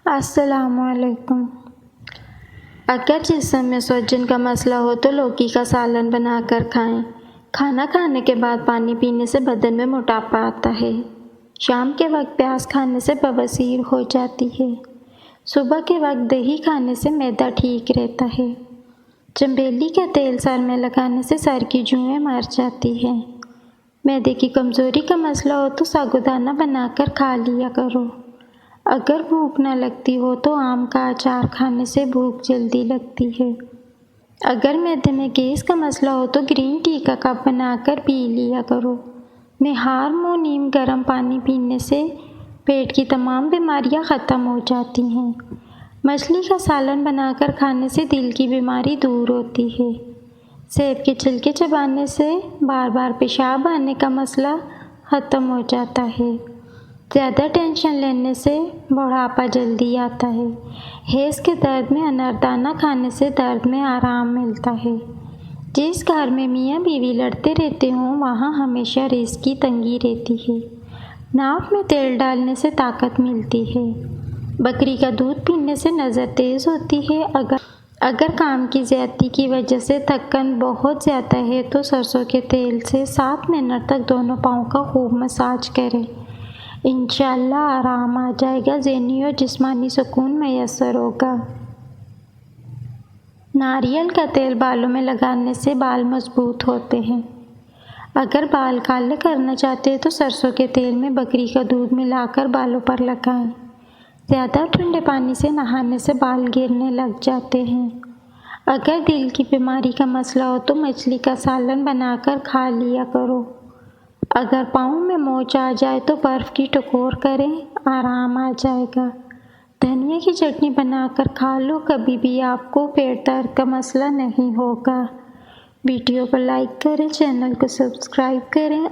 السلام علیکم۔ اگر جسم میں سوجن کا مسئلہ ہو تو لوکی کا سالن بنا کر کھائیں۔ کھانا کھانے کے بعد پانی پینے سے بدن میں موٹاپا آتا ہے۔ شام کے وقت پیاز کھانے سے بواسیر ہو جاتی ہے۔ صبح کے وقت دہی کھانے سے معدہ ٹھیک رہتا ہے۔ چنبیلی کا تیل سر میں لگانے سے سر کی جوئیں مر جاتی ہیں۔ معدے کی کمزوری کا مسئلہ ہو تو ساگودانہ بنا کر کھا لیا کرو۔ اگر بھوک نہ لگتی ہو تو آم کا اچار کھانے سے بھوک جلدی لگتی ہے۔ اگر معدے میں گیس کا مسئلہ ہو تو گرین ٹی کا کپ بنا کر پی لیا کرو۔ نہار منہ نیم گرم پانی پینے سے پیٹ کی تمام بیماریاں ختم ہو جاتی ہیں۔ مچھلی کا سالن بنا کر کھانے سے دل کی بیماری دور ہوتی ہے۔ سیب کے چھلکے چبانے سے بار بار پیشاب آنے کا مسئلہ ختم ہو جاتا ہے۔ زیادہ ٹینشن لینے سے بڑھاپا جلدی آتا ہے۔ ہیض کے درد میں انردانہ کھانے سے درد میں آرام ملتا ہے۔ جس گھر میں میاں بیوی لڑتے رہتے ہوں وہاں ہمیشہ رزق کی تنگی رہتی ہے۔ ناک میں تیل ڈالنے سے طاقت ملتی ہے۔ بکری کا دودھ پینے سے نظر تیز ہوتی ہے۔ اگر کام کی زیادتی کی وجہ سے تھکن بہت زیادہ ہے تو سرسوں کے تیل سے 7 منٹ تک دونوں پاؤں کا خوب مساج کریں۔ انشاءاللہ آرام آ جائے گا، ذہنی اور جسمانی سکون میسر ہوگا۔ ناریل کا تیل بالوں میں لگانے سے بال مضبوط ہوتے ہیں۔ اگر بال کالے کرنا چاہتے ہیں تو سرسوں کے تیل میں بکری کا دودھ ملا کر بالوں پر لگائیں۔ زیادہ ٹھنڈے پانی سے نہانے سے بال گرنے لگ جاتے ہیں۔ اگر دل کی بیماری کا مسئلہ ہو تو مچھلی کا سالن بنا کر کھا لیا کرو۔ اگر پاؤں میں موچ آ جائے تو برف کی ٹکور کریں، آرام آ جائے گا۔ دھنیا کی چٹنی بنا کر کھا لو، کبھی بھی آپ کو پیٹ درد کا مسئلہ نہیں ہوگا۔ ویڈیو کو لائک کریں، چینل کو سبسکرائب کریں۔